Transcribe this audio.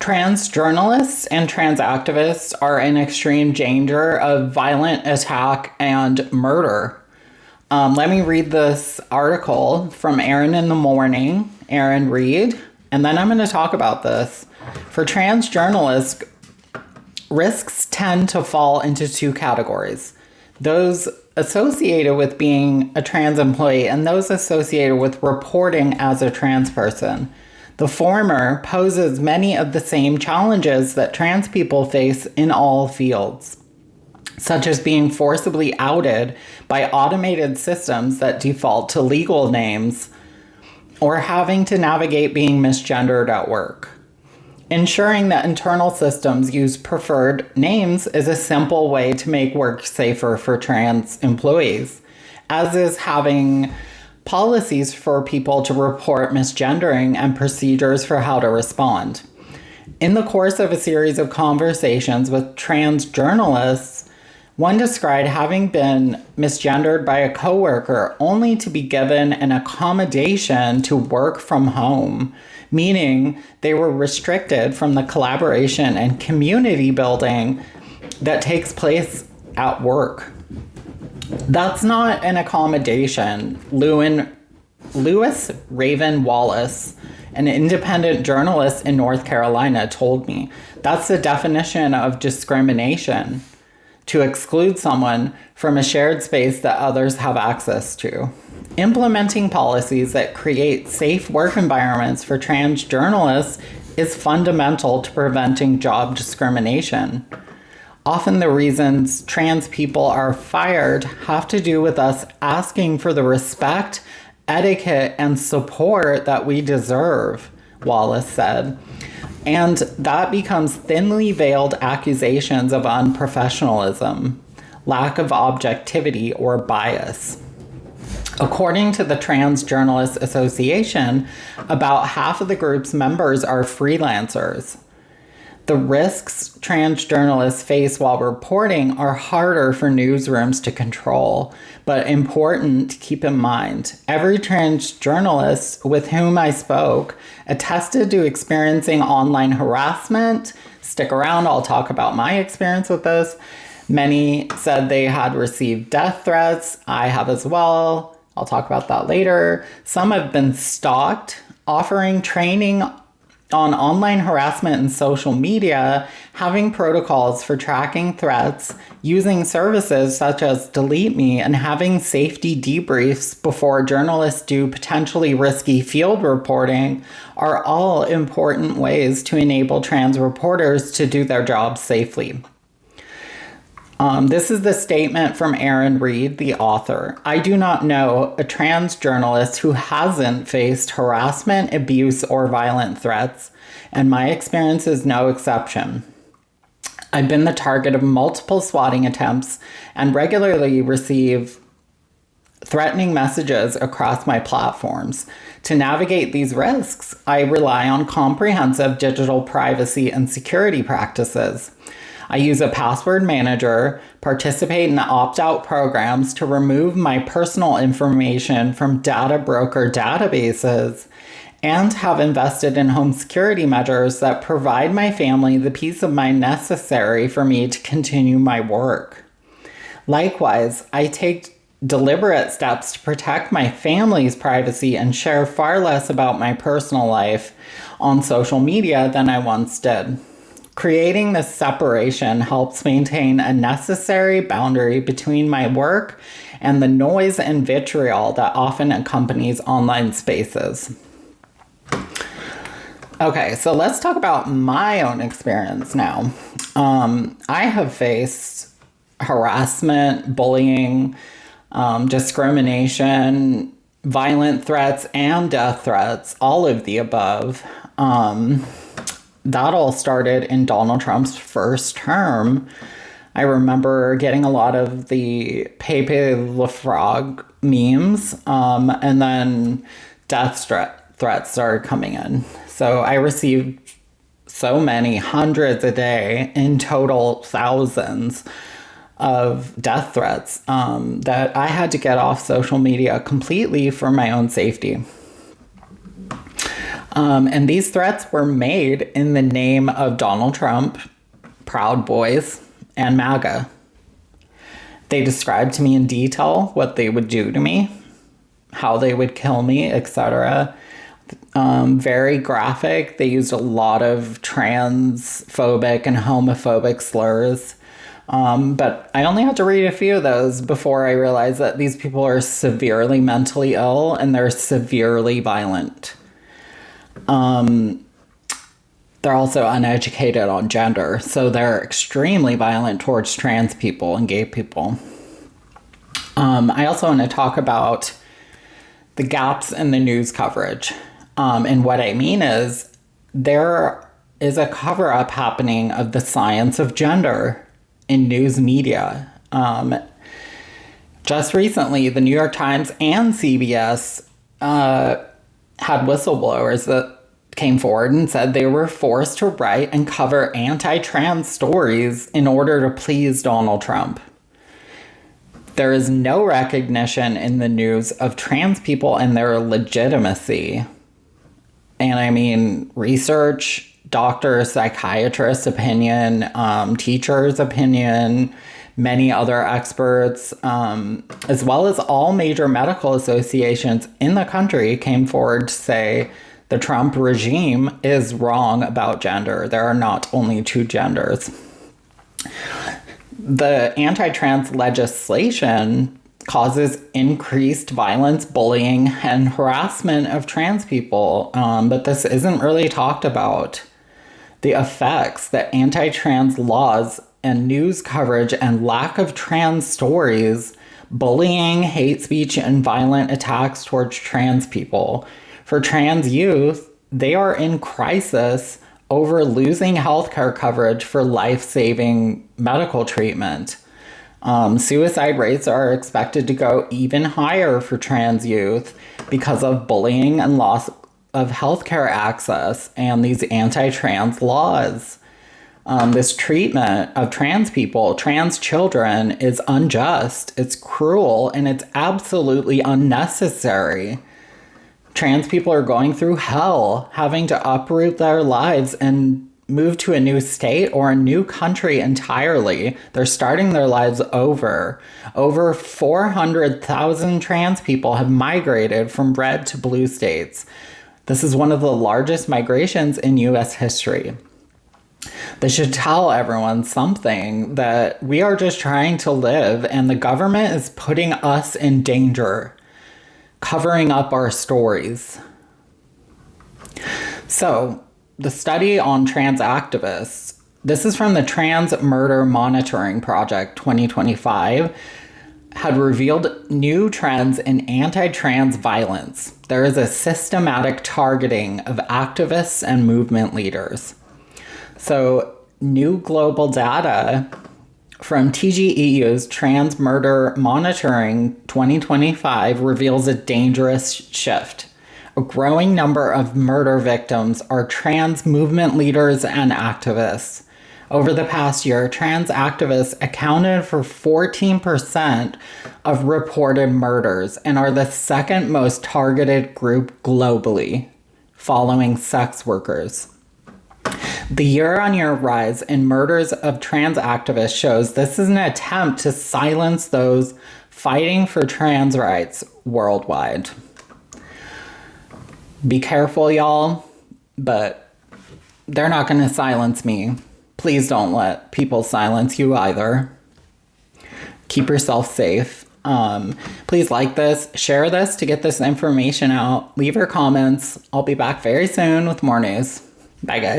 Trans journalists and trans activists are in extreme danger of violent attack and murder. Let me read this article from Aaron in the Morning, Aaron Reed, and then I'm going to talk about this. For trans journalists, risks tend to fall into two categories: those associated with being a trans employee and those associated with reporting as a trans person. The former poses many of the same challenges that trans people face in all fields, such as being forcibly outed by automated systems that default to legal names or having to navigate being misgendered at work. Ensuring that internal systems use preferred names is a simple way to make work safer for trans employees, as is having policies for people to report misgendering and procedures for how to respond. In the course of a series of conversations with trans journalists, one described having been misgendered by a coworker only to be given an accommodation to work from home, meaning they were restricted from the collaboration and community building that takes place at work. That's not an accommodation. Lewis Raven Wallace, an independent journalist in North Carolina, told me. That's the definition of discrimination, to exclude someone from a shared space that others have access to. Implementing policies that create safe work environments for trans journalists is fundamental to preventing job discrimination. Often the reasons trans people are fired have to do with us asking for the respect, etiquette, and support that we deserve, Wallace said. And that becomes thinly veiled accusations of unprofessionalism, lack of objectivity, or bias. According to the Trans Journalists Association, about half of the group's members are freelancers. The risks trans journalists face while reporting are harder for newsrooms to control, but important to keep in mind. Every trans journalist with whom I spoke attested to experiencing online harassment. Stick around, I'll talk about my experience with this. Many said they had received death threats. I have as well. I'll talk about that later. Some have been stalked, offering training on online harassment and social media, having protocols for tracking threats, using services such as Delete Me, and having safety debriefs before journalists do potentially risky field reporting are all important ways to enable trans reporters to do their jobs safely. This is the statement from Aaron Reed, the author. I do not know a trans journalist who hasn't faced harassment, abuse, or violent threats, and my experience is no exception. I've been the target of multiple swatting attempts and regularly receive threatening messages across my platforms. To navigate these risks, I rely on comprehensive digital privacy and security practices. I use a password manager, participate in opt-out programs to remove my personal information from data broker databases, and have invested in home security measures that provide my family the peace of mind necessary for me to continue my work. Likewise, I take deliberate steps to protect my family's privacy and share far less about my personal life on social media than I once did. Creating this separation helps maintain a necessary boundary between my work and the noise and vitriol that often accompanies online spaces. Okay, so let's talk about my own experience now. I have faced harassment, bullying, discrimination, violent threats, and death threats, all of the above. That all started in Donald Trump's first term. I remember getting a lot of the Pepe the Frog memes, and then death threats started coming in. So I received so many, hundreds a day, in total thousands of death threats, that I had to get off social media completely for my own safety. And these threats were made in the name of Donald Trump, Proud Boys, and MAGA. They described to me in detail what they would do to me, how they would kill me, etc. Very graphic. They used a lot of transphobic and homophobic slurs. But I only had to read a few of those before I realized that these people are severely mentally ill and they're severely violent. They're also uneducated on gender, so they're extremely violent towards trans people and gay people. I also want to talk about the gaps in the news coverage. And what I mean is there is a cover-up happening of the science of gender in news media. Just recently, the New York Times and CBS had whistleblowers that came forward and said they were forced to write and cover anti-trans stories in order to please Donald Trump. There is no recognition in the news of trans people and their legitimacy. And I mean, research, doctors, psychiatrists' opinion, teachers' opinion, many other experts, as well as all major medical associations in the country came forward to say the Trump regime is wrong about gender. There are not only two genders. The anti-trans legislation causes increased violence, bullying, and harassment of trans people, but this isn't really talked about. The effects that anti-trans laws and news coverage and lack of trans stories, bullying, hate speech, and violent attacks towards trans people. For trans youth, they are in crisis over losing healthcare coverage for life-saving medical treatment. Suicide rates are expected to go even higher for trans youth because of bullying and loss of healthcare access and these anti-trans laws. This treatment of trans people, trans children, is unjust, it's cruel, and it's absolutely unnecessary. Trans people are going through hell, having to uproot their lives and move to a new state or a new country entirely. They're starting their lives over. Over 400,000 trans people have migrated from red to blue states. This is one of the largest migrations in U.S. history. This should tell everyone something, that we are just trying to live and the government is putting us in danger, covering up our stories. So, the study on trans activists, this is from the Trans Murder Monitoring Project 2025, had revealed new trends in anti-trans violence. There is a systematic targeting of activists and movement leaders. So, new global data from TGEU's Trans Murder Monitoring 2025 reveals a dangerous shift. A growing number of murder victims are trans movement leaders and activists. Over the past year, trans activists accounted for 14% of reported murders and are the second most targeted group globally, following sex workers. The year-on-year rise in murders of trans activists shows this is an attempt to silence those fighting for trans rights worldwide. Be careful, y'all, but they're not going to silence me. Please don't let people silence you either. Keep yourself safe. Please like this, share this to get this information out. Leave your comments. I'll be back very soon with more news. Bye, guys.